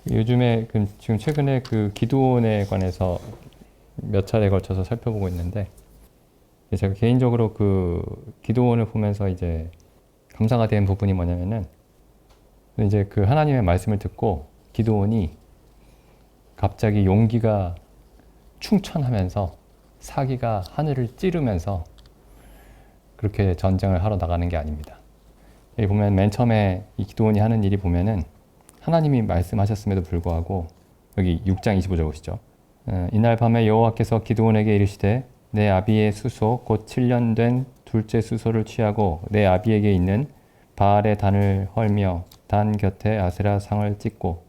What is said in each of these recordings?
요즘에 지금 최근에 그 기도원에 관해서 몇 차례 걸쳐서 살펴보고 있는데, 제가 개인적으로 그 기도원을 보면서 이제 감사가 된 부분이 뭐냐면은, 이제 그 하나님의 말씀을 듣고 기도원이 갑자기 용기가 충천하면서 사기가 하늘을 찌르면서 그렇게 전쟁을 하러 나가는 게 아닙니다. 여기 보면 맨 처음에 이 기도원이 하는 일이 보면은 하나님이 말씀하셨음에도 불구하고, 여기 6장 25절 보시죠. 이날 밤에 여호와께서 기드온에게 이르시되 내 아비의 수소 곧 7년 된 둘째 수소를 취하고 내 아비에게 있는 바알의 단을 헐며 단 곁에 아세라 상을 찍고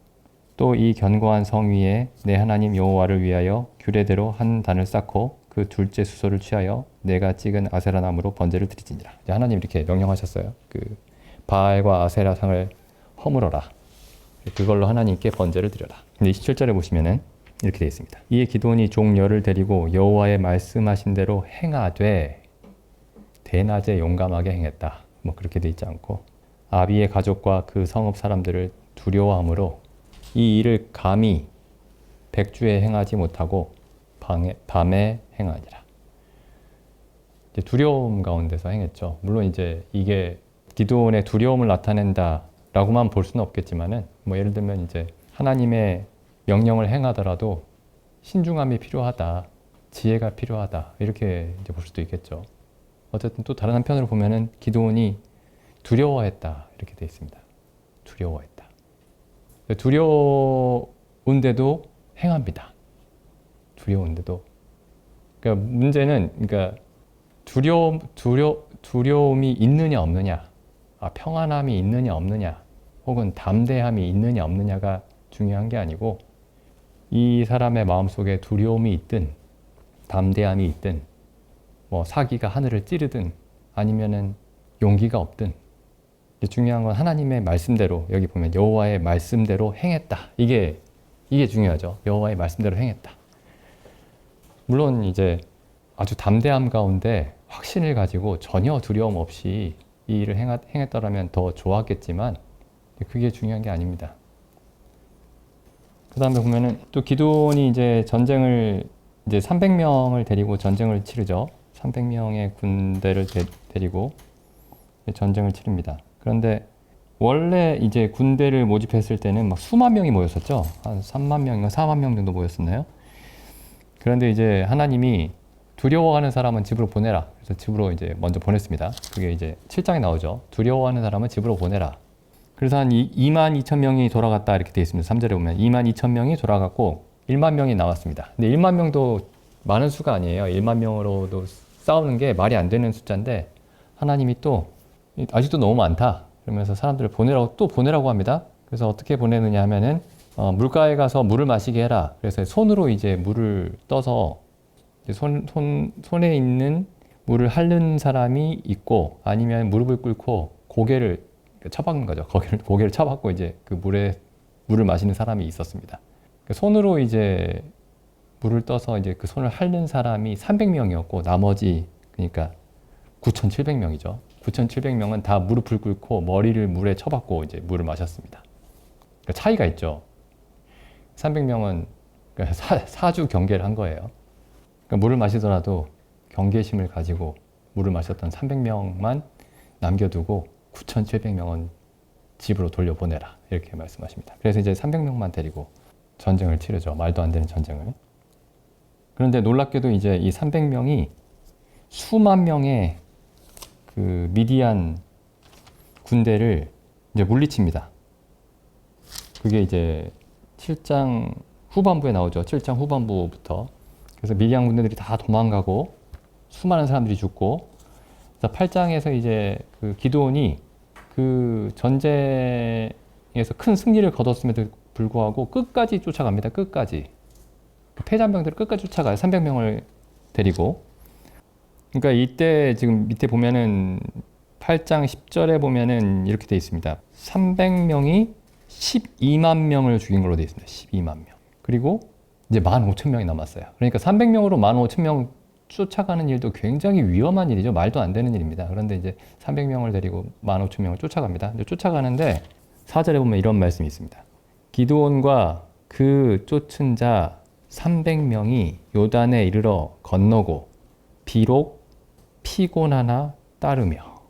또 이 견고한 성 위에 내 하나님 여호와를 위하여 규례대로 한 단을 쌓고 그 둘째 수소를 취하여 내가 찍은 아세라 나무로 번제를 드리지니라. 하나님 이렇게 명령하셨어요. 그 바알과 아세라 상을 허물어라. 그걸로 하나님께 번제를 드려라. 근데 27절에 보시면은 이렇게 되어 있습니다. 이에 기드온이 종 열을 데리고 여호와의 말씀하신 대로 행하되 대낮에 용감하게 행했다. 뭐 그렇게 되어 있지 않고, 아비의 가족과 그 성읍 사람들을 두려워하므로 이 일을 감히 백주에 행하지 못하고 밤에 행하니라. 이제 두려움 가운데서 행했죠. 물론 이제 이게 기드온의 두려움을 나타낸다라고만 볼 수는 없겠지만은, 뭐 예를 들면 이제 하나님의 명령을 행하더라도 신중함이 필요하다, 지혜가 필요하다, 이렇게 이제 볼 수도 있겠죠. 어쨌든 또 다른 한편으로 보면은 기드온이 두려워했다, 이렇게 되어 있습니다. 두려워했다. 두려운데도 행합니다. 두려운데도. 그러니까 문제는, 그러니까 두려움이 있느냐 없느냐, 평안함이 있느냐 없느냐, 혹은 담대함이 있느냐 없느냐가 중요한 게 아니고, 이 사람의 마음속에 두려움이 있든 담대함이 있든 뭐 사기가 하늘을 찌르든 아니면은 용기가 없든, 중요한 건 하나님의 말씀대로, 여기 보면 여호와의 말씀대로 행했다. 이게 중요하죠. 여호와의 말씀대로 행했다. 물론 이제 아주 담대함 가운데 확신을 가지고 전혀 두려움 없이 이 일을 행했더라면 더 좋았겠지만, 그게 중요한 게 아닙니다. 그 다음에 보면은 또 기드온이 이제 전쟁을, 이제 300명을 데리고 전쟁을 치르죠. 300명의 군대를 데리고 전쟁을 치릅니다. 그런데 원래 이제 군대를 모집했을 때는 막 수만 명이 모였었죠. 한 3만 명인가 4만 명 정도 모였었나요? 그런데 이제 하나님이 두려워하는 사람은 집으로 보내라. 그래서 집으로 이제 먼저 보냈습니다. 그게 이제 7장에 나오죠. 두려워하는 사람은 집으로 보내라. 그래서 한 2만 2천 명이 돌아갔다, 이렇게 되어 있습니다. 3절에 보면 2만 2천 명이 돌아갔고 1만 명이 나왔습니다. 근데 1만 명도 많은 수가 아니에요. 1만 명으로도 싸우는 게 말이 안 되는 숫자인데, 하나님이 또 아직도 너무 많다 그러면서 사람들을 보내라고 합니다. 그래서 어떻게 보내느냐 하면은 물가에 가서 물을 마시게 해라. 그래서 손으로 이제 물을 떠서 이제 손에 있는 물을 핥는 사람이 있고, 아니면 무릎을 꿇고 고개를 쳐박는 거죠. 고개를 쳐박고 이제 그 물을 마시는 사람이 있었습니다. 손으로 이제 물을 떠서 이제 그 손을 핥는 사람이 300명이었고, 나머지 그러니까 9,700명이죠. 9,700명은 다 무릎을 꿇고 머리를 물에 쳐박고 이제 물을 마셨습니다. 그러니까 차이가 있죠. 300명은 사주 경계를 한 거예요. 그러니까 물을 마시더라도 경계심을 가지고 물을 마셨던 300명만 남겨두고 9,700명은 집으로 돌려보내라, 이렇게 말씀하십니다. 그래서 이제 300명만 데리고 전쟁을 치르죠. 말도 안 되는 전쟁을. 그런데 놀랍게도 이제 이 300명이 수만 명의 그 미디안 군대를 이제 물리칩니다. 그게 이제 7장 후반부에 나오죠. 7장 후반부부터. 그래서 미디안 군대들이 다 도망가고 수많은 사람들이 죽고, 그래서 8장에서 이제 그 기드온이 그 전쟁에서 큰 승리를 거뒀음에도 불구하고 끝까지 쫓아갑니다. 끝까지. 그 패잔병들을 끝까지 쫓아가요. 300명을 데리고. 그러니까 이때 지금 밑에 보면은 8장 10절에 보면은 이렇게 되어 있습니다. 300명이 12만 명을 죽인 걸로 되어 있습니다. 12만 명. 그리고 이제 15,000명이 남았어요. 그러니까 300명으로 15,000명 쫓아가는 일도 굉장히 위험한 일이죠. 말도 안 되는 일입니다. 그런데 이제 300명을 데리고 15,000명을 쫓아갑니다. 이제 쫓아가는데 4절에 보면 이런 말씀이 있습니다. 기드온과 그 쫓은 자 300명이 요단에 이르러 건너고 비록 피곤하나 따르며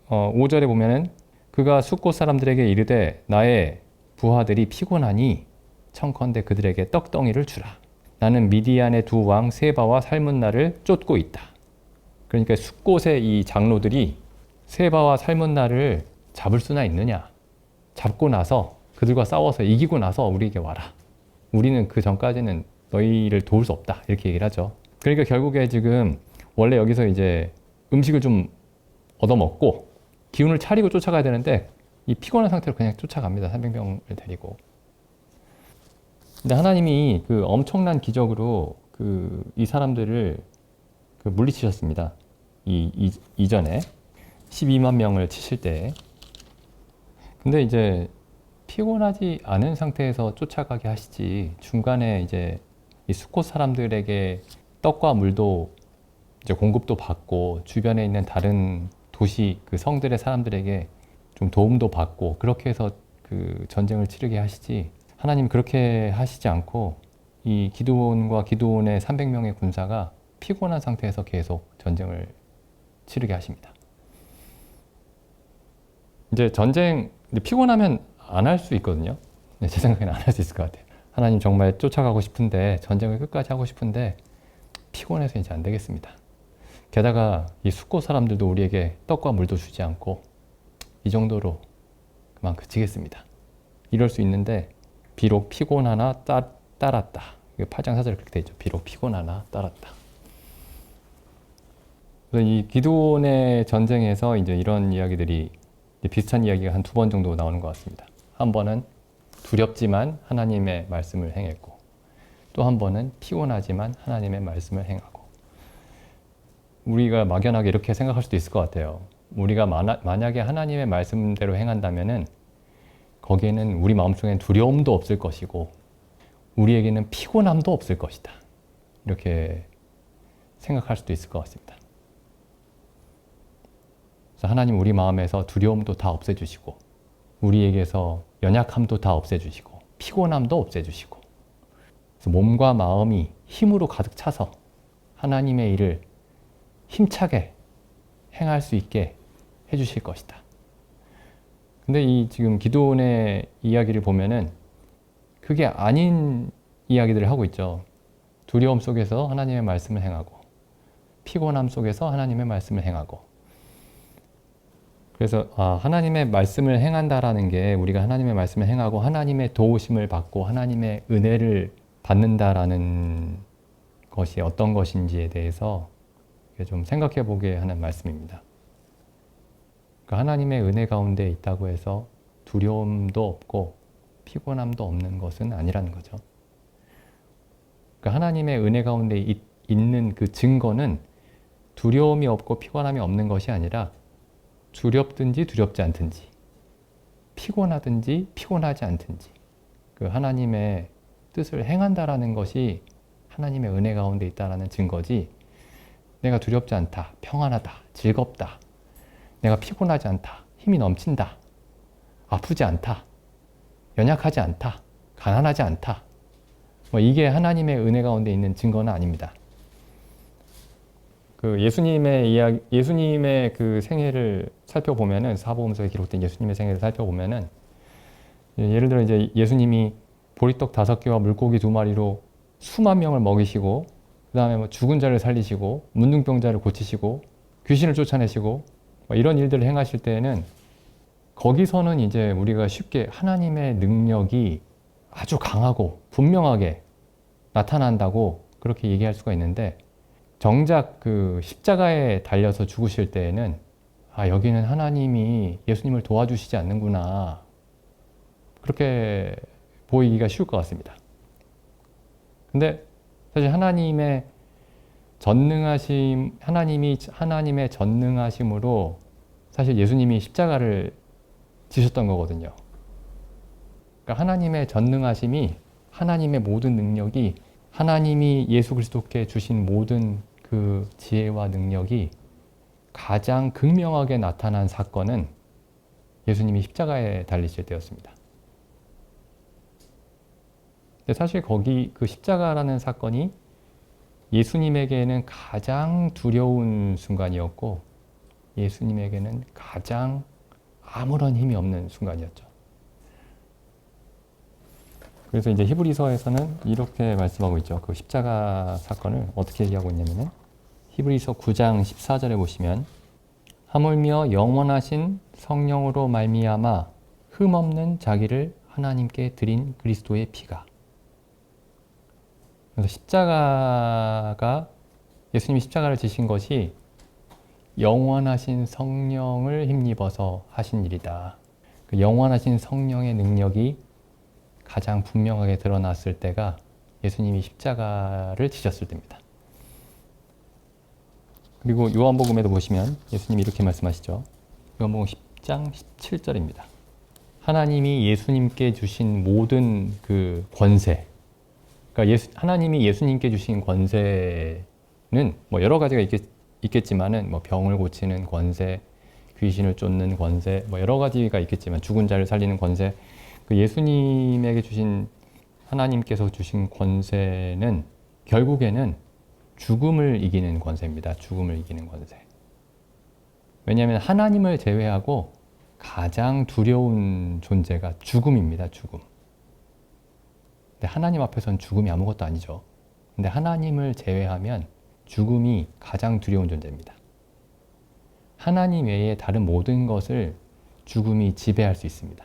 5절에 보면은 그가 숫곳 사람들에게 이르되 나의 부하들이 피곤하니 청컨대 그들에게 떡덩이를 주라. 나는 미디안의 두 왕 세바와 살문나를 쫓고 있다. 그러니까 숫곳의 이 장로들이 세바와 살문나를 잡을 수나 있느냐? 잡고 나서 그들과 싸워서 이기고 나서 우리에게 와라. 우리는 그 전까지는 너희를 도울 수 없다. 이렇게 얘기를 하죠. 그러니까 결국에 지금 원래 여기서 이제 음식을 좀 얻어먹고 기운을 차리고 쫓아가야 되는데 이 피곤한 상태로 그냥 쫓아갑니다. 300명을 데리고. 근데 하나님이 그 엄청난 기적으로 이 사람들을 물리치셨습니다. 이전에 12만 명을 치실 때. 근데 이제 피곤하지 않은 상태에서 쫓아가게 하시지 중간에 이제 이 숫곳 사람들에게 떡과 물도 이제 공급도 받고 주변에 있는 다른 도시 그 성들의 사람들에게 좀 도움도 받고 그렇게 해서 그 전쟁을 치르게 하시지 하나님 그렇게 하시지 않고 이 기드온과 기드온의 300명의 군사가 피곤한 상태에서 계속 전쟁을 치르게 하십니다. 이제 전쟁 피곤하면 안 할 수 있거든요. 제 생각에는 안 할 수 있을 것 같아요. 하나님 정말 쫓아가고 싶은데 전쟁을 끝까지 하고 싶은데 피곤해서 이제 안 되겠습니다. 게다가 이 숫곳 사람들도 우리에게 떡과 물도 주지 않고 이 정도로 그만 그치겠습니다. 이럴 수 있는데 비록 피곤하나 따랐다. 8장 4절에 그렇게 되어 있죠. 비록 피곤하나 따랐다. 그래서 이 기드온의 전쟁에서 이제 이런 이야기들이 이제 비슷한 이야기가 한 2번 정도 나오는 것 같습니다. 한 번은 두렵지만 하나님의 말씀을 행했고 또 한 번은 피곤하지만 하나님의 말씀을 행하고 우리가 막연하게 이렇게 생각할 수도 있을 것 같아요. 우리가 만약에 하나님의 말씀대로 행한다면은 거기에는 우리 마음속엔 두려움도 없을 것이고 우리에게는 피곤함도 없을 것이다. 이렇게 생각할 수도 있을 것 같습니다. 그래서 하나님 우리 마음에서 두려움도 다 없애주시고 우리에게서 연약함도 다 없애주시고 피곤함도 없애주시고 그래서 몸과 마음이 힘으로 가득 차서 하나님의 일을 힘차게 행할 수 있게 해주실 것이다. 근데 이 지금 기드온의 이야기를 보면은 그게 아닌 이야기들을 하고 있죠. 두려움 속에서 하나님의 말씀을 행하고 피곤함 속에서 하나님의 말씀을 행하고 그래서 하나님의 말씀을 행한다라는 게 우리가 하나님의 말씀을 행하고 하나님의 도우심을 받고 하나님의 은혜를 받는다라는 것이 어떤 것인지에 대해서 좀 생각해 보게 하는 말씀입니다. 그러니까 하나님의 은혜 가운데 있다고 해서 두려움도 없고 피곤함도 없는 것은 아니라는 거죠. 그러니까 하나님의 은혜 가운데 있는 그 증거는 두려움이 없고 피곤함이 없는 것이 아니라 두렵든지 두렵지 않든지 피곤하든지 피곤하지 않든지 그 하나님의 뜻을 행한다라는 것이 하나님의 은혜 가운데 있다라는 증거지 내가 두렵지 않다, 평안하다, 즐겁다, 내가 피곤하지 않다, 힘이 넘친다, 아프지 않다, 연약하지 않다, 가난하지 않다. 이게 하나님의 은혜 가운데 있는 증거는 아닙니다. 그 예수님의 그 생애를 살펴보면은 사복음서에 기록된 예수님의 생애를 살펴보면은 예를 들어 이제 예수님이 보리떡 5개와 물고기 2마리로 수만 명을 먹이시고 그 다음에 뭐 죽은 자를 살리시고 문둥병자를 고치시고 귀신을 쫓아내시고 이런 일들을 행하실 때에는 거기서는 이제 우리가 쉽게 하나님의 능력이 아주 강하고 분명하게 나타난다고 그렇게 얘기할 수가 있는데 정작 그 십자가에 달려서 죽으실 때에는 여기는 하나님이 예수님을 도와주시지 않는구나 그렇게 보이기가 쉬울 것 같습니다. 근데 사실 하나님의 전능하심으로 사실 예수님이 십자가를 지셨던 거거든요. 그러니까 하나님의 전능하심이 하나님의 모든 능력이 하나님이 예수 그리스도께 주신 모든 그 지혜와 능력이 가장 극명하게 나타난 사건은 예수님이 십자가에 달리실 때였습니다. 근데 사실 거기 그 십자가라는 사건이 예수님에게는 가장 두려운 순간이었고 예수님에게는 가장 아무런 힘이 없는 순간이었죠. 그래서 이제 히브리서에서는 이렇게 말씀하고 있죠. 그 십자가 사건을 어떻게 얘기하고 있냐면은 히브리서 9장 14절에 보시면 하물며 영원하신 성령으로 말미암아 흠없는 자기를 하나님께 드린 그리스도의 피가. 그래서 십자가가 예수님이 십자가를 지신 것이 영원하신 성령을 힘입어서 하신 일이다. 그 영원하신 성령의 능력이 가장 분명하게 드러났을 때가 예수님이 십자가를 지셨을 때입니다. 그리고 요한복음에도 보시면 예수님이 이렇게 말씀하시죠. 요한복음 10장 17절입니다. 하나님이 예수님께 주신 모든 그 권세, 그러니까 하나님이 예수님께 주신 권세는 뭐 여러 가지가 있겠지만은 뭐 병을 고치는 권세, 귀신을 쫓는 권세, 뭐 여러 가지가 있겠지만 죽은 자를 살리는 권세, 그 예수님에게 주신 하나님께서 주신 권세는 결국에는 죽음을 이기는 권세입니다. 죽음을 이기는 권세. 왜냐하면 하나님을 제외하고 가장 두려운 존재가 죽음입니다. 죽음. 근데 하나님 앞에서는 죽음이 아무것도 아니죠. 근데 하나님을 제외하면 죽음이 가장 두려운 존재입니다. 하나님 외에 다른 모든 것을 죽음이 지배할 수 있습니다.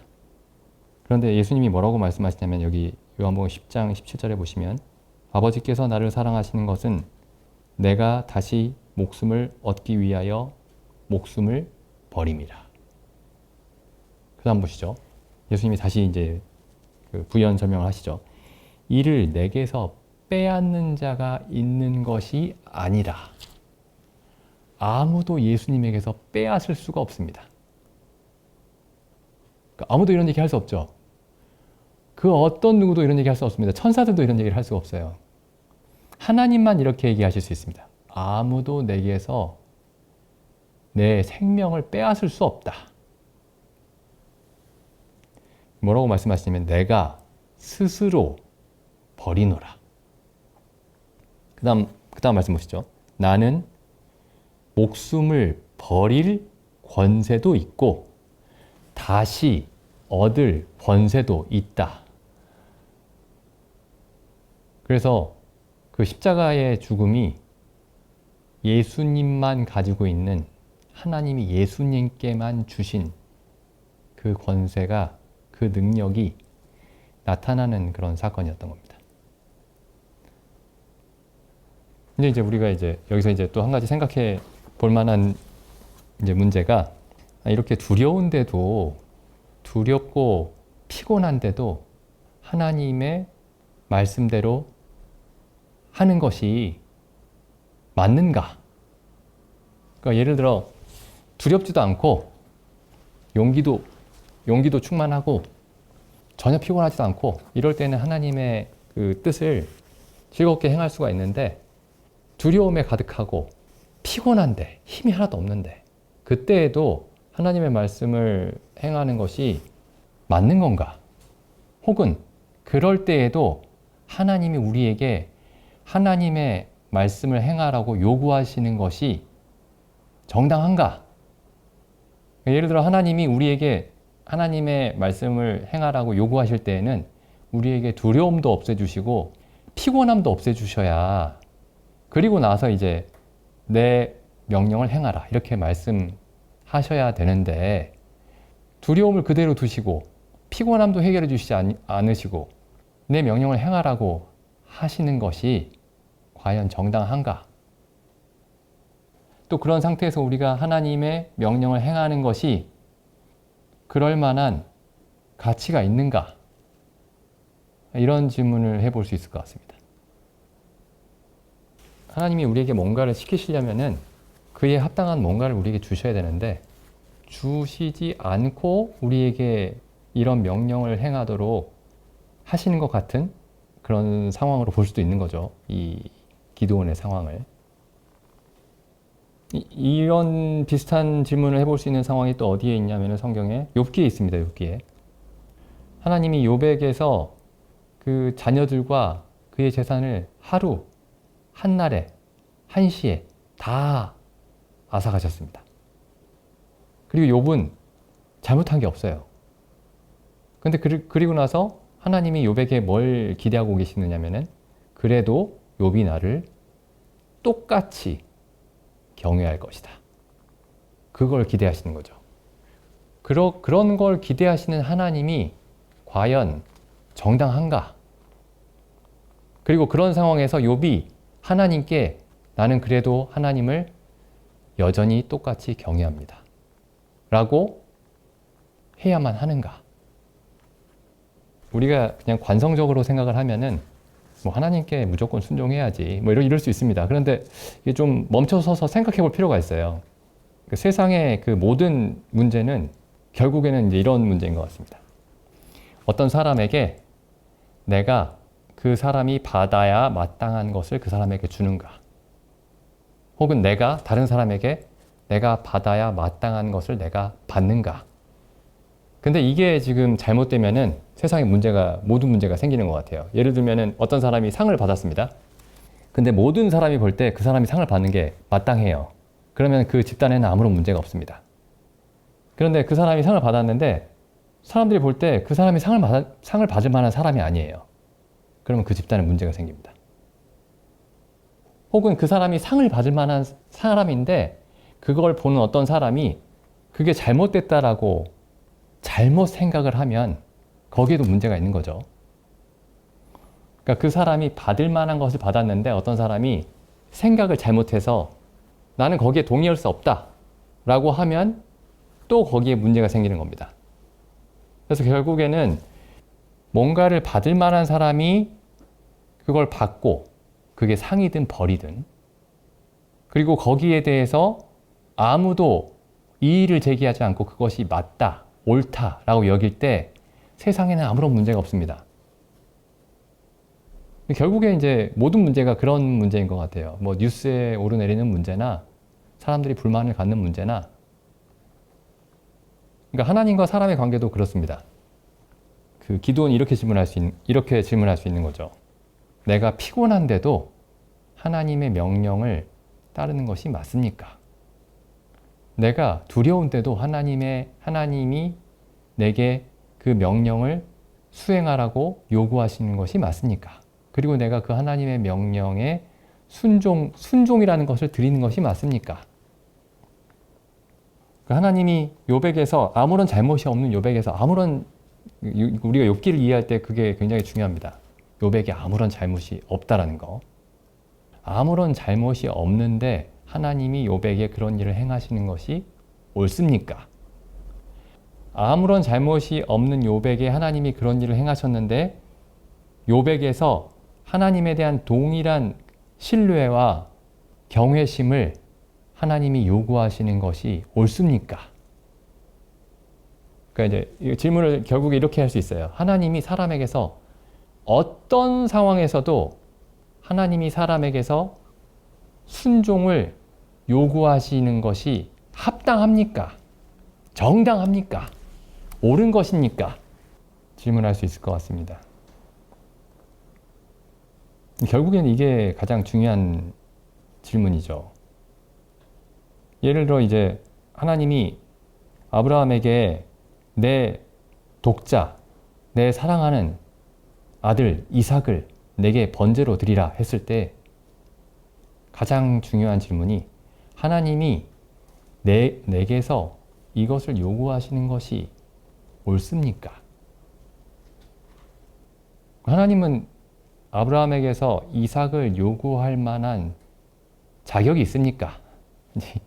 그런데 예수님이 뭐라고 말씀하시냐면 여기 요한복음 10장 17절에 보시면 아버지께서 나를 사랑하시는 것은 내가 다시 목숨을 얻기 위하여 목숨을 버림이라. 그 다음 보시죠. 예수님이 다시 이제 그 부연 설명을 하시죠. 이를 내게서 빼앗는 자가 있는 것이 아니라. 아무도 예수님에게서 빼앗을 수가 없습니다. 그러니까 아무도 이런 얘기 할 수 없죠. 그 어떤 누구도 이런 얘기 할 수 없습니다. 천사들도 이런 얘기를 할 수가 없어요. 하나님만 이렇게 얘기하실 수 있습니다. 아무도 내게서 내 생명을 빼앗을 수 없다. 뭐라고 말씀하시냐면 내가 스스로 버리노라. 그 다음 말씀 보시죠. 나는 목숨을 버릴 권세도 있고 다시 얻을 권세도 있다. 그래서 그 십자가의 죽음이 예수님만 가지고 있는 하나님이 예수님께만 주신 그 권세가 그 능력이 나타나는 그런 사건이었던 겁니다. 근데 이제 우리가 여기서 또 한 가지 생각해 볼 만한 문제가 이렇게 두려운데도 두렵고 피곤한데도 하나님의 말씀대로 하는 것이 맞는가? 그러니까 예를 들어 두렵지도 않고 용기도 충만하고 전혀 피곤하지도 않고 이럴 때는 하나님의 그 뜻을 즐겁게 행할 수가 있는데 두려움에 가득하고 피곤한데 힘이 하나도 없는데 그때에도 하나님의 말씀을 행하는 것이 맞는 건가? 혹은 그럴 때에도 하나님이 우리에게 하나님의 말씀을 행하라고 요구하시는 것이 정당한가? 예를 들어 하나님이 우리에게 하나님의 말씀을 행하라고 요구하실 때에는 우리에게 두려움도 없애주시고 피곤함도 없애주셔야 그리고 나서 이제 내 명령을 행하라 이렇게 말씀하셔야 되는데 두려움을 그대로 두시고 피곤함도 해결해 주시지 않으시고 내 명령을 행하라고 하시는 것이 과연 정당한가? 또 그런 상태에서 우리가 하나님의 명령을 행하는 것이 그럴 만한 가치가 있는가? 이런 질문을 해볼 수 있을 것 같습니다. 하나님이 우리에게 뭔가를 시키시려면은 그에 합당한 뭔가를 우리에게 주셔야 되는데 주시지 않고 우리에게 이런 명령을 행하도록 하시는 것 같은 그런 상황으로 볼 수도 있는 거죠. 이 기드온의 상황을. 이런 비슷한 질문을 해볼 수 있는 상황이 또 어디에 있냐면 성경에 욥기에 있습니다. 욥기에. 하나님이 욥에게서 그 자녀들과 그의 재산을 하루, 한날에, 한시에 다 앗아가셨습니다. 그리고 욥은 잘못한 게 없어요. 근데 그리고 나서 하나님이 욥에게 뭘 기대하고 계시느냐면은 그래도 욥이 나를 똑같이 경외할 것이다. 그걸 기대하시는 거죠. 그런 걸 기대하시는 하나님이 과연 정당한가? 그리고 그런 상황에서 욥이 하나님께 나는 그래도 하나님을 여전히 똑같이 경외합니다. 라고 해야만 하는가? 우리가 그냥 관성적으로 생각을 하면은 뭐 하나님께 무조건 순종해야지 뭐 이럴 수 있습니다. 그런데 이게 좀 멈춰서서 생각해 볼 필요가 있어요. 그 세상의 그 모든 문제는 결국에는 이제 이런 문제인 것 같습니다. 어떤 사람에게 내가 그 사람이 받아야 마땅한 것을 그 사람에게 주는가? 혹은 내가 다른 사람에게 내가 받아야 마땅한 것을 내가 받는가? 근데 이게 지금 잘못되면은 세상에 모든 문제가 생기는 것 같아요. 예를 들면은 어떤 사람이 상을 받았습니다. 근데 모든 사람이 볼 때 그 사람이 상을 받는 게 마땅해요. 그러면 그 집단에는 아무런 문제가 없습니다. 그런데 그 사람이 상을 받았는데 사람들이 볼 때 그 사람이 상을 받을 만한 사람이 아니에요. 그러면 그 집단에 문제가 생깁니다. 혹은 그 사람이 상을 받을 만한 사람인데 그걸 보는 어떤 사람이 그게 잘못됐다라고 잘못 생각을 하면 거기에도 문제가 있는 거죠. 그러니까 그 사람이 받을 만한 것을 받았는데 어떤 사람이 생각을 잘못해서 나는 거기에 동의할 수 없다 라고 하면 또 거기에 문제가 생기는 겁니다. 그래서 결국에는 뭔가를 받을 만한 사람이 그걸 받고 그게 상이든 벌이든 그리고 거기에 대해서 아무도 이의를 제기하지 않고 그것이 맞다, 옳다라고 여길 때 세상에는 아무런 문제가 없습니다. 결국에 이제 모든 문제가 그런 문제인 것 같아요. 뭐 뉴스에 오르내리는 문제나 사람들이 불만을 갖는 문제나 그러니까 하나님과 사람의 관계도 그렇습니다. 그 기도는 이렇게 질문할 수 있는 거죠. 내가 피곤한데도 하나님의 명령을 따르는 것이 맞습니까? 내가 두려운데도 하나님이 내게 그 명령을 수행하라고 요구하시는 것이 맞습니까? 그리고 내가 그 하나님의 명령에 순종이라는 것을 드리는 것이 맞습니까? 하나님이 욥에게서 아무런 잘못이 없는 욥에게서 우리가 욥기를 이해할 때 그게 굉장히 중요합니다. 욥에게 아무런 잘못이 없다라는 거. 아무런 잘못이 없는데 하나님이 욥에게 그런 일을 행하시는 것이 옳습니까? 아무런 잘못이 없는 욥에게 하나님이 그런 일을 행하셨는데 욥에게서 하나님에 대한 동일한 신뢰와 경외심을 하나님이 요구하시는 것이 옳습니까? 그러니까 이제 질문을 결국에 이렇게 할 수 있어요. 하나님이 사람에게서 어떤 상황에서도 하나님이 사람에게서 순종을 요구하시는 것이 합당합니까? 정당합니까? 옳은 것입니까? 질문할 수 있을 것 같습니다. 결국에는 이게 가장 중요한 질문이죠. 예를 들어 이제 하나님이 아브라함에게 내 독자, 내 사랑하는 아들 이삭을 내게 번제로 드리라 했을 때 가장 중요한 질문이 하나님이 내게서 이것을 요구하시는 것이 옳습니까? 하나님은 아브라함에게서 이삭을 요구할 만한 자격이 있습니까?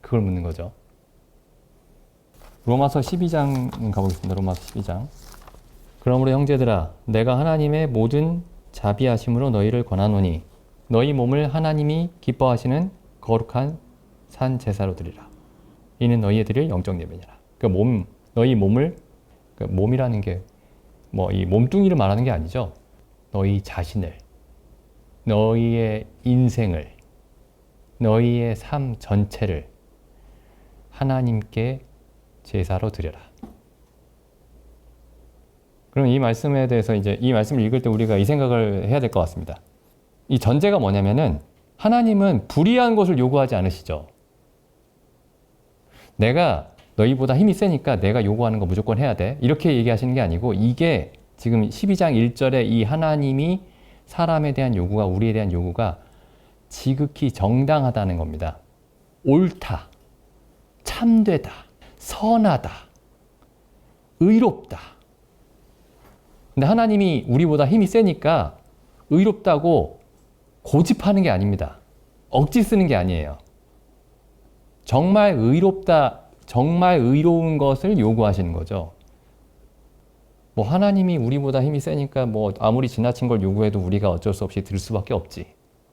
그걸 묻는 거죠. 로마서 12장 가보겠습니다. 로마서 12장. 그러므로 형제들아 내가 하나님의 모든 자비하심으로 너희를 권하노니 너희 몸을 하나님이 기뻐하시는 거룩한 산 제사로 드리라. 이는 너희의 드릴 영적 예배니라. 너희 몸을 몸이라는 게 뭐 이 몸뚱이를 말하는 게 아니죠. 너희 자신을, 너희의 인생을, 너희의 삶 전체를 하나님께 제사로 드려라. 그럼 이 말씀에 대해서 이제 이 말씀을 읽을 때 우리가 이 생각을 해야 될 것 같습니다. 이 전제가 뭐냐면은 하나님은 불의한 것을 요구하지 않으시죠. 내가 너희보다 힘이 세니까 내가 요구하는 거 무조건 해야 돼. 이렇게 얘기하시는 게 아니고 이게 지금 12장 1절에 이 하나님이 사람에 대한 요구가 우리에 대한 요구가 지극히 정당하다는 겁니다. 옳다, 참되다, 선하다, 의롭다. 근데 하나님이 우리보다 힘이 세니까 의롭다고 고집하는 게 아닙니다. 억지 쓰는 게 아니에요. 정말 의롭다, 정말 의로운 것을 요구하시는 거죠. 뭐 하나님이 우리보다 힘이 세니까 뭐 아무리 지나친 걸 요구해도 우리가 어쩔 수 없이 들을 수밖에 없지.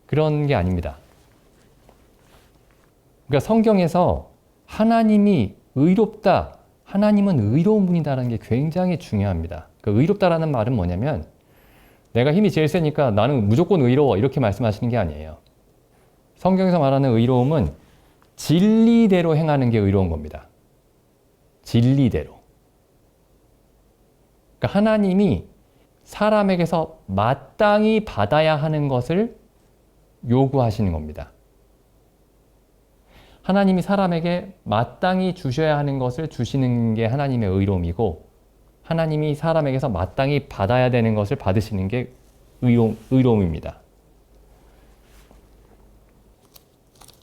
그런 게 아닙니다. 그러니까 성경에서 하나님이 의롭다, 하나님은 의로운 분이다라는 게 굉장히 중요합니다. 그러니까 의롭다라는 말은 뭐냐면 내가 힘이 제일 세니까 나는 무조건 의로워 이렇게 말씀하시는 게 아니에요. 성경에서 말하는 의로움은 진리대로 행하는 게 의로운 겁니다. 진리대로. 그러니까 하나님이 사람에게서 마땅히 받아야 하는 것을 요구하시는 겁니다. 하나님이 사람에게 마땅히 주셔야 하는 것을 주시는 게 하나님의 의로움이고 하나님이 사람에게서 마땅히 받아야 되는 것을 받으시는 게 의로움입니다.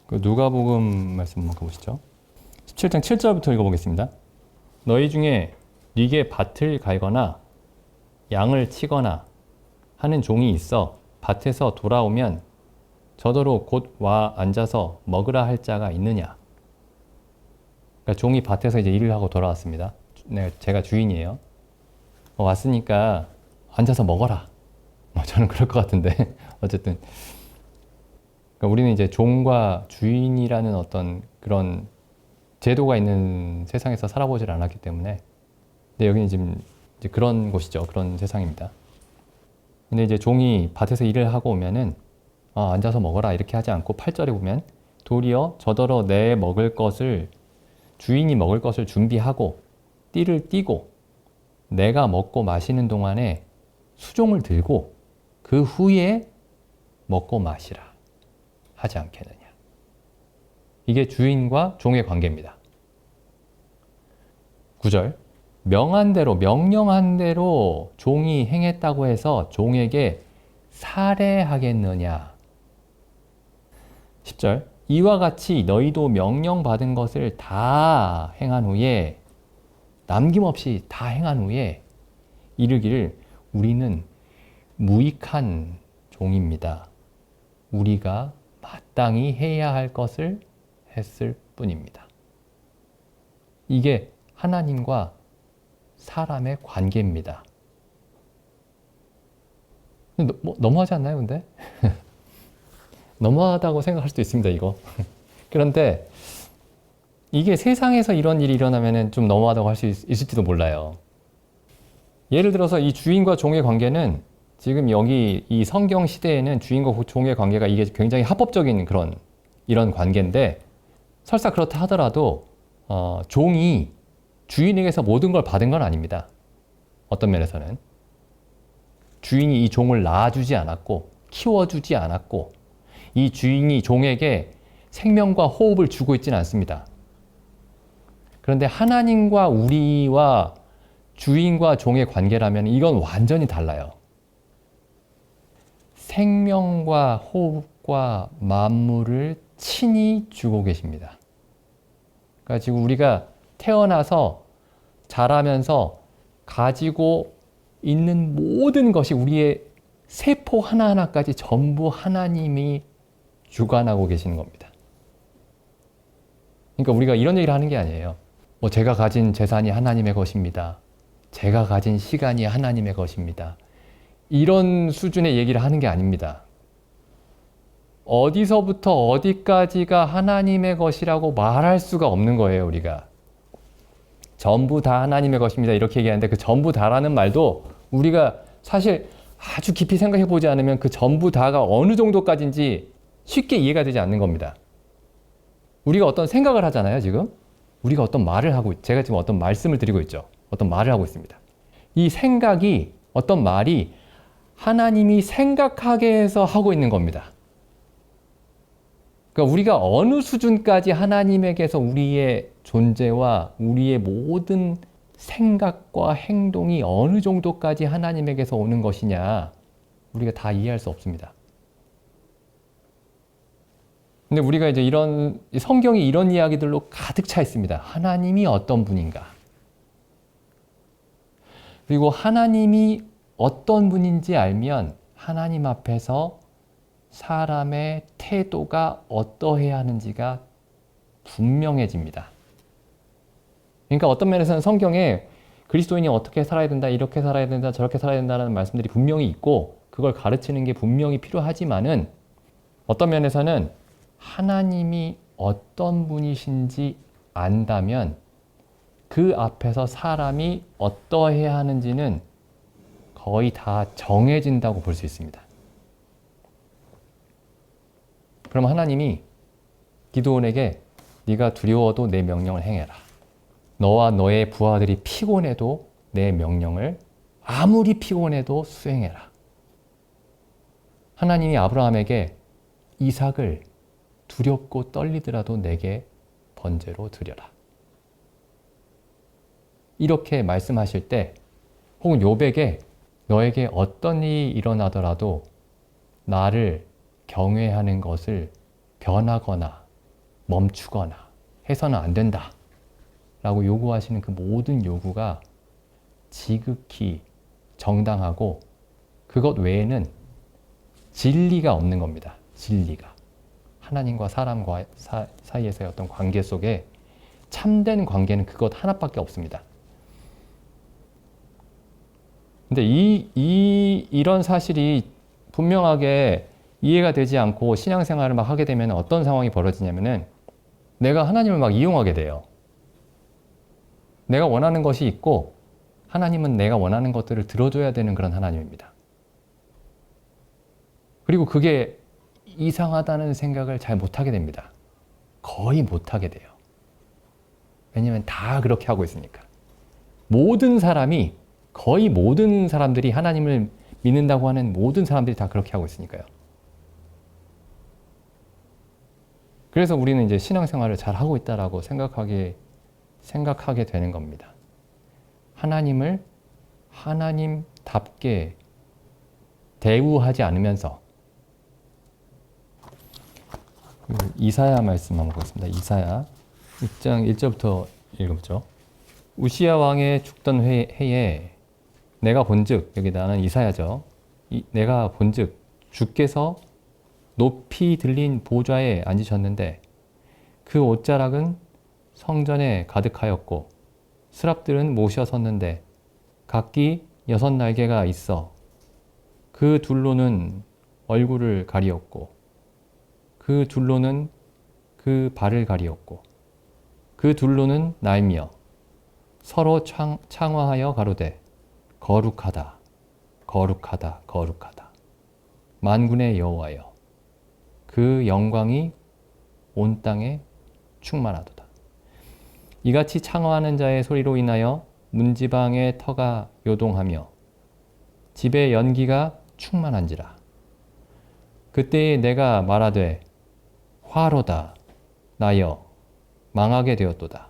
그 누가복음 말씀 한번 가보시죠. 17장 7절부터 읽어보겠습니다. 너희 중에 네게 밭을 갈거나 양을 치거나 하는 종이 있어 밭에서 돌아오면 저더러 곧 와 앉아서 먹으라 할 자가 있느냐. 그러니까 종이 밭에서 이제 일을 하고 돌아왔습니다. 제가 주인이에요. 왔으니까 앉아서 먹어라. 저는 그럴 것 같은데 어쨌든 그러니까 우리는 이제 종과 주인이라는 어떤 그런 제도가 있는 세상에서 살아보질 않았기 때문에 근데 여기는 지금 이제 그런 곳이죠. 그런 세상입니다. 근데 이제 종이 밭에서 일을 하고 오면은 앉아서 먹어라 이렇게 하지 않고 8절에 보면 도리어 저더러 내 먹을 것을 주인이 먹을 것을 준비하고 띠를 띠고 내가 먹고 마시는 동안에 수종을 들고 그 후에 먹고 마시라 하지 않겠느냐. 이게 주인과 종의 관계입니다. 9절 명한 대로 명령한 대로 종이 행했다고 해서 종에게 살해하겠느냐. 10절 이와 같이 너희도 명령받은 것을 다 행한 후에 남김없이 다 행한 후에 이르기를 우리는 무익한 종입니다. 우리가 마땅히 해야 할 것을 했을 뿐입니다. 이게 하나님과 사람의 관계입니다. 너무하지 않나요, 근데? 너무하다고 생각할 수도 있습니다, 이거. 그런데 이게 세상에서 이런 일이 일어나면 좀 너무하다고 할 수 있을지도 몰라요. 예를 들어서 이 주인과 종의 관계는 지금 여기 이 성경 시대에는 주인과 종의 관계가 이게 굉장히 합법적인 이런 관계인데 설사 그렇다 하더라도 종이 주인에게서 모든 걸 받은 건 아닙니다. 어떤 면에서는. 주인이 이 종을 낳아주지 않았고 키워주지 않았고 이 주인이 종에게 생명과 호흡을 주고 있지는 않습니다. 그런데 하나님과 우리와 주인과 종의 관계라면 이건 완전히 달라요. 생명과 호흡과 만물을 친히 주고 계십니다. 그러니까 지금 우리가 태어나서 자라면서 가지고 있는 모든 것이 우리의 세포 하나하나까지 전부 하나님이 주관하고 계시는 겁니다. 그러니까 우리가 이런 얘기를 하는 게 아니에요. 제가 가진 재산이 하나님의 것입니다. 제가 가진 시간이 하나님의 것입니다. 이런 수준의 얘기를 하는 게 아닙니다. 어디서부터 어디까지가 하나님의 것이라고 말할 수가 없는 거예요, 우리가. 전부 다 하나님의 것입니다. 이렇게 얘기하는데 그 전부 다라는 말도 우리가 사실 아주 깊이 생각해 보지 않으면 그 전부 다가 어느 정도까지인지 쉽게 이해가 되지 않는 겁니다. 우리가 어떤 생각을 하잖아요, 지금. 우리가 어떤 말을 하고, 제가 지금 어떤 말씀을 드리고 있죠. 어떤 말을 하고 있습니다. 이 생각이, 어떤 말이 하나님이 생각하게 해서 하고 있는 겁니다. 그러니까 우리가 어느 수준까지 하나님에게서 우리의 존재와 우리의 모든 생각과 행동이 어느 정도까지 하나님에게서 오는 것이냐, 우리가 다 이해할 수 없습니다. 근데 우리가 이제 성경이 이런 이야기들로 가득 차 있습니다. 하나님이 어떤 분인가? 그리고 하나님이 어떤 분인지 알면 하나님 앞에서 사람의 태도가 어떠해야 하는지가 분명해집니다. 그러니까 어떤 면에서는 성경에 그리스도인이 어떻게 살아야 된다, 이렇게 살아야 된다, 저렇게 살아야 된다는 말씀들이 분명히 있고 그걸 가르치는 게 분명히 필요하지만은 어떤 면에서는 하나님이 어떤 분이신지 안다면 그 앞에서 사람이 어떠해야 하는지는 거의 다 정해진다고 볼 수 있습니다. 그럼 하나님이 기드온에게 네가 두려워도 내 명령을 행해라. 너와 너의 부하들이 피곤해도 내 명령을 아무리 피곤해도 수행해라. 하나님이 아브라함에게 이삭을 두렵고 떨리더라도 내게 번제로 드려라. 이렇게 말씀하실 때 혹은 욥에게 너에게 어떤 일이 일어나더라도 나를 경외하는 것을 변하거나 멈추거나 해서는 안 된다 라고 요구하시는 그 모든 요구가 지극히 정당하고 그것 외에는 진리가 없는 겁니다. 진리가. 하나님과 사람과 사이에서의 어떤 관계 속에 참된 관계는 그것 하나밖에 없습니다. 근데 이런 사실이 분명하게 이해가 되지 않고 신앙생활을 막 하게 되면 어떤 상황이 벌어지냐면은 내가 하나님을 막 이용하게 돼요. 내가 원하는 것이 있고 하나님은 내가 원하는 것들을 들어줘야 되는 그런 하나님입니다. 그리고 그게 이상하다는 생각을 잘 못하게 됩니다. 거의 못하게 돼요. 왜냐하면 다 그렇게 하고 있으니까. 거의 모든 사람들이 하나님을 믿는다고 하는 모든 사람들이 다 그렇게 하고 있으니까요. 그래서 우리는 이제 신앙생활을 잘 하고 있다라고 생각하게 되는 겁니다. 하나님을 하나님답게 대우하지 않으면서 이사야 말씀 한번 보겠습니다. 이사야 6장 1절부터 읽어보죠. 우시야 왕의 죽던 해에 내가 본즉, 여기 나는 이사야죠. 내가 본즉 주께서 높이 들린 보좌에 앉으셨는데 그 옷자락은 성전에 가득하였고 스랍들은 모셔 섰는데 각기 6날개가 있어 그 둘로는 얼굴을 가리었고 그 둘로는 그 발을 가리었고 그 둘로는 날며 서로 창화하여 가로되 거룩하다 거룩하다 거룩하다 만군의 여호와여 그 영광이 온 땅에 충만하도다. 이같이 창화하는 자의 소리로 인하여 문지방의 터가 요동하며 집의 연기가 충만한지라. 그때에 내가 말하되 화로다 나여 망하게 되었도다.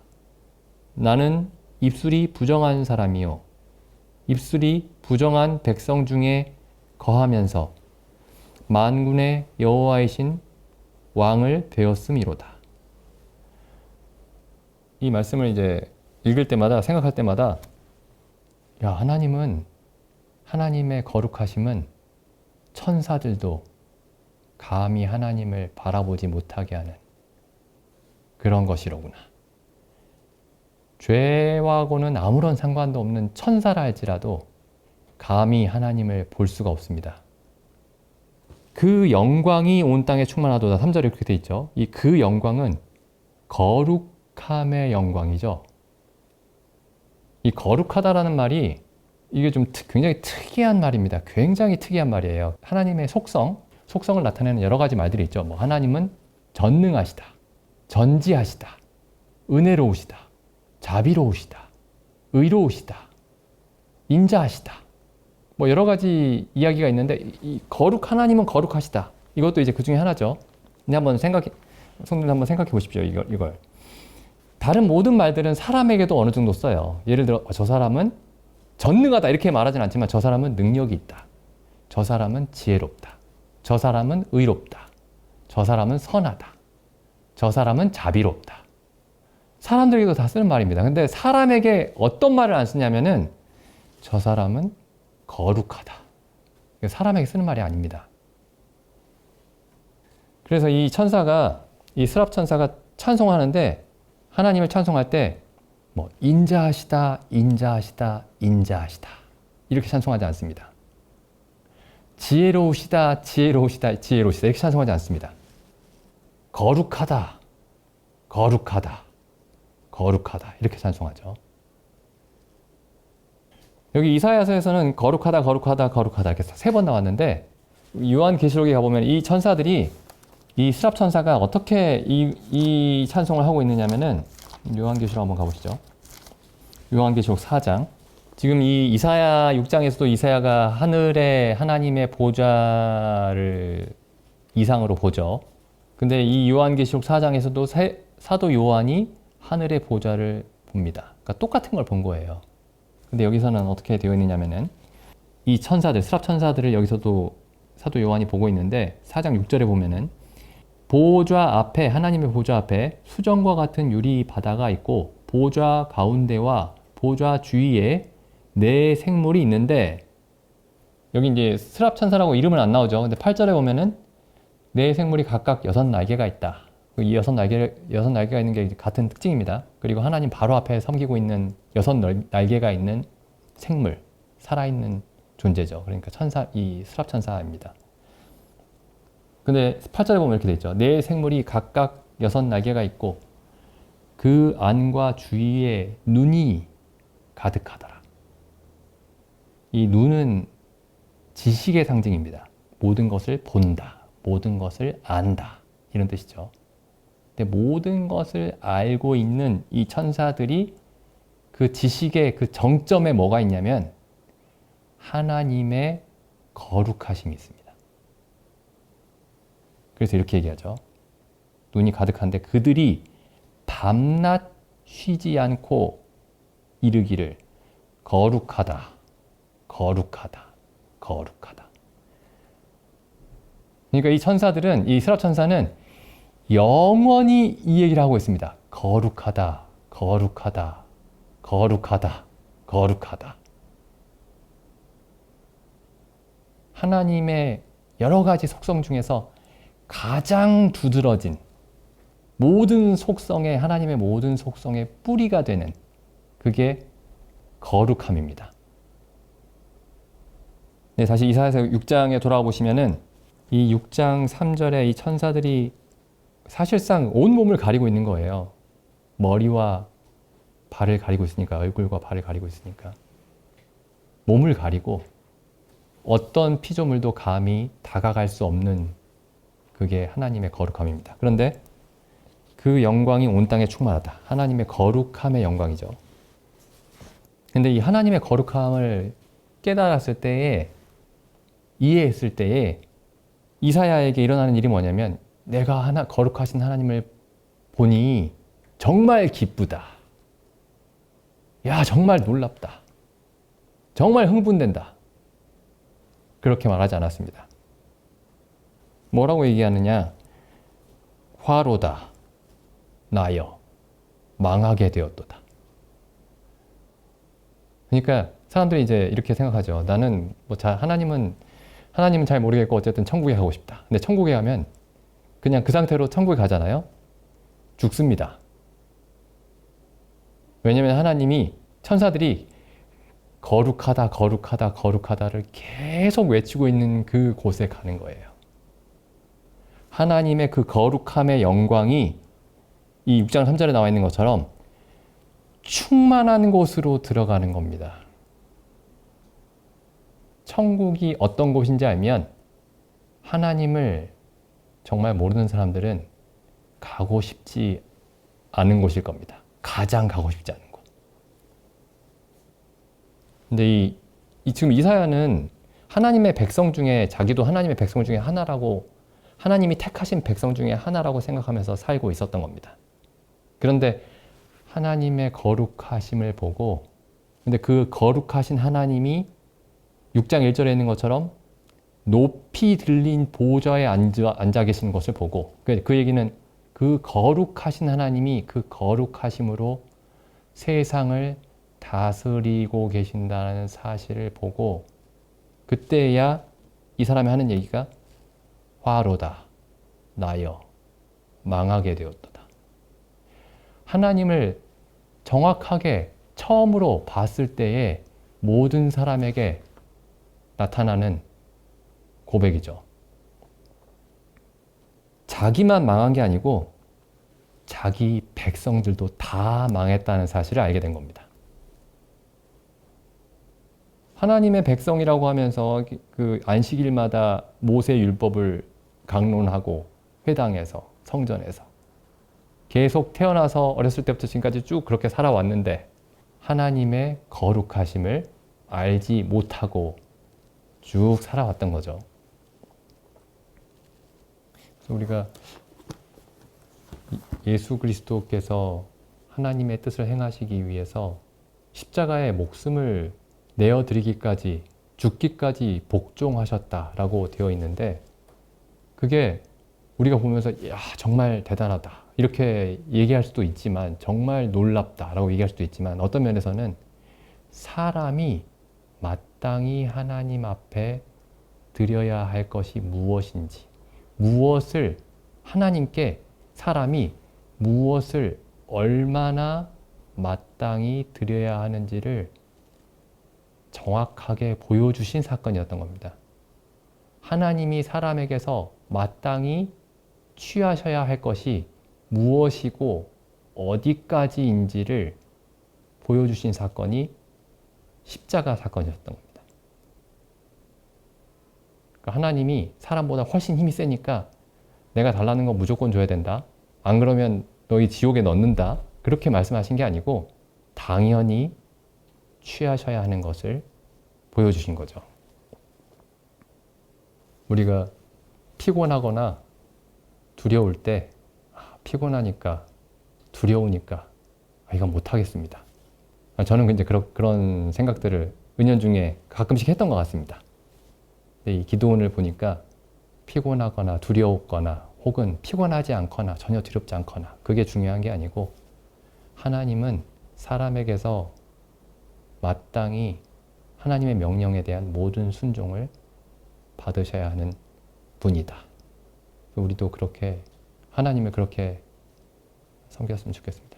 나는 입술이 부정한 사람이요 입술이 부정한 백성 중에 거하면서 만군의 여호와이신 왕을 배웠음이로다. 이 말씀을 이제 읽을 때마다 생각할 때마다 야, 하나님의 거룩하심은 천사들도 감히 하나님을 바라보지 못하게 하는 그런 것이로구나. 죄와고는 아무런 상관도 없는 천사라 할지라도 감히 하나님을 볼 수가 없습니다. 그 영광이 온 땅에 충만하도다. 3절에 이렇게 돼 있죠. 그 영광은 거룩함의 영광이죠. 이 거룩하다라는 말이 이게 좀 굉장히 특이한 말입니다. 굉장히 특이한 말이에요. 하나님의 속성을 나타내는 여러 가지 말들이 있죠. 하나님은 전능하시다, 전지하시다, 은혜로우시다, 자비로우시다, 의로우시다. 인자하시다. 뭐 여러 가지 이야기가 있는데 이 하나님은 거룩하시다. 이것도 이제 그 중에 하나죠. 근데 성도들 한번 생각해 보십시오. 이걸. 다른 모든 말들은 사람에게도 어느 정도 써요. 예를 들어 저 사람은 전능하다 이렇게 말하진 않지만 저 사람은 능력이 있다. 저 사람은 지혜롭다. 저 사람은 의롭다. 저 사람은 선하다. 저 사람은 자비롭다. 사람들에게도 다 쓰는 말입니다. 근데 사람에게 어떤 말을 안 쓰냐면은 저 사람은 거룩하다. 사람에게 쓰는 말이 아닙니다. 그래서 이 스랍 천사가 찬송하는데 하나님을 찬송할 때 뭐 인자하시다, 인자하시다, 인자하시다 이렇게 찬송하지 않습니다. 지혜로우시다, 지혜로우시다, 지혜로우시다 이렇게 찬송하지 않습니다. 거룩하다, 거룩하다, 거룩하다 이렇게 찬송하죠. 여기 이사야서에서는 거룩하다, 거룩하다, 거룩하다 이렇게 3번 나왔는데 요한계시록에 가보면 이 천사들이 이 스랍 천사가 어떻게 이 찬송을 하고 있느냐면은 요한계시록 한번 가보시죠. 요한계시록 4장. 지금 이 이사야 6장에서도 이사야가 하늘에 하나님의 보좌를 이상으로 보죠. 근데 이 요한계시록 4장에서도 사도 요한이 하늘의 보좌를 봅니다. 그러니까 똑같은 걸 본 거예요. 근데 여기서는 어떻게 되어 있느냐면은 이 천사들, 스랍 천사들을 여기서도 사도 요한이 보고 있는데 4장 6절에 보면은 보좌 앞에, 하나님의 보좌 앞에 수정과 같은 유리 바다가 있고 보좌 가운데와 보좌 주위에 4생물이 있는데 여기 이제 스랍 천사라고 이름은 안 나오죠. 근데 8절에 보면은 4생물이 각각 6날개가 있다. 이 6날개가 있는 게 같은 특징입니다. 그리고 하나님 바로 앞에 섬기고 있는 6날개가 있는 생물, 살아있는 존재죠. 그러니까 이 스랍 천사입니다. 근데 8절에 보면 이렇게 돼 있죠. 4생물이 각각 6날개가 있고 그 안과 주위에 눈이 가득하더라. 이 눈은 지식의 상징입니다. 모든 것을 본다. 모든 것을 안다. 이런 뜻이죠. 근데 모든 것을 알고 있는 이 천사들이 그 지식의 그 정점에 뭐가 있냐면 하나님의 거룩하심이 있습니다. 그래서 이렇게 얘기하죠. 눈이 가득한데 그들이 밤낮 쉬지 않고 이르기를 거룩하다, 거룩하다, 거룩하다. 그러니까 이 천사들은, 이 스랍 천사는 영원히 이 얘기를 하고 있습니다. 거룩하다, 거룩하다, 거룩하다, 거룩하다. 하나님의 여러 가지 속성 중에서 가장 두드러진 하나님의 모든 속성의 뿌리가 되는 그게 거룩함입니다. 네, 다시 이사야서 6장에 돌아와 보시면은 이 6장 3절에 이 천사들이 사실상 온 몸을 가리고 있는 거예요. 머리와 발을 가리고 있으니까, 얼굴과 발을 가리고 있으니까. 몸을 가리고 어떤 피조물도 감히 다가갈 수 없는 그게 하나님의 거룩함입니다. 그런데 그 영광이 온 땅에 충만하다. 하나님의 거룩함의 영광이죠. 근데 이 하나님의 거룩함을 깨달았을 때에, 이해했을 때에 이사야에게 일어나는 일이 뭐냐면 내가 거룩하신 하나님을 보니 정말 기쁘다. 야, 정말 놀랍다. 정말 흥분된다. 그렇게 말하지 않았습니다. 뭐라고 얘기하느냐? 화로다. 나여 망하게 되었도다. 그러니까 사람들이 이제 이렇게 생각하죠. 나는 하나님은 잘 모르겠고 어쨌든 천국에 가고 싶다. 근데 천국에 가면 그냥 그 상태로 천국에 가잖아요. 죽습니다. 왜냐하면 천사들이 거룩하다, 거룩하다, 거룩하다를 계속 외치고 있는 그 곳에 가는 거예요. 하나님의 그 거룩함의 영광이 이 6장 3절에 나와 있는 것처럼 충만한 곳으로 들어가는 겁니다. 천국이 어떤 곳인지 알면 하나님을 정말 모르는 사람들은 가고 싶지 않은 곳일 겁니다. 가장 가고 싶지 않은 곳. 근데 이 지금 이사야는 하나님의 백성 중에 자기도 하나님의 백성 중에 하나라고 하나님이 택하신 백성 중에 하나라고 생각하면서 살고 있었던 겁니다. 그런데 하나님의 거룩하심을 보고 근데 그 거룩하신 하나님이 6장 1절에 있는 것처럼 높이 들린 보좌에 앉아 계신 것을 보고 그 얘기는 그 거룩하신 하나님이 그 거룩하심으로 세상을 다스리고 계신다는 사실을 보고 그때야 이 사람이 하는 얘기가 화로다 나여 망하게 되었도다. 하나님을 정확하게 처음으로 봤을 때에 모든 사람에게 나타나는 고백이죠. 자기만 망한 게 아니고 자기 백성들도 다 망했다는 사실을 알게 된 겁니다. 하나님의 백성이라고 하면서 그 안식일마다 모세 율법을 강론하고 회당에서 성전에서 계속 태어나서 어렸을 때부터 지금까지 쭉 그렇게 살아왔는데 하나님의 거룩하심을 알지 못하고 쭉 살아왔던 거죠. 그래서 우리가 예수 그리스도께서 하나님의 뜻을 행하시기 위해서 십자가에 목숨을 내어드리기까지 죽기까지 복종하셨다라고 되어 있는데 그게 우리가 보면서 야 정말 대단하다 이렇게 얘기할 수도 있지만 정말 놀랍다라고 얘기할 수도 있지만 어떤 면에서는 사람이 마땅히 하나님 앞에 드려야 할 것이 무엇인지 무엇을 하나님께 사람이 무엇을 얼마나 마땅히 드려야 하는지를 정확하게 보여주신 사건이었던 겁니다. 하나님이 사람에게서 마땅히 취하셔야 할 것이 무엇이고 어디까지인지를 보여주신 사건이 십자가 사건이었던 겁니다. 그러니까 하나님이 사람보다 훨씬 힘이 세니까 내가 달라는 거 무조건 줘야 된다. 안 그러면 너희 지옥에 넣는다. 그렇게 말씀하신 게 아니고 당연히 취하셔야 하는 것을 보여주신 거죠. 우리가 피곤하거나 두려울 때 피곤하니까 두려우니까 이건 못하겠습니다. 저는 이제 그런 생각들을 은연중에 가끔씩 했던 것 같습니다. 이 기도원을 보니까 피곤하거나 두려웠거나 혹은 피곤하지 않거나 전혀 두렵지 않거나 그게 중요한 게 아니고 하나님은 사람에게서 마땅히 하나님의 명령에 대한 모든 순종을 받으셔야 하는 분이다. 우리도 그렇게 하나님을 그렇게 섬겼으면 좋겠습니다.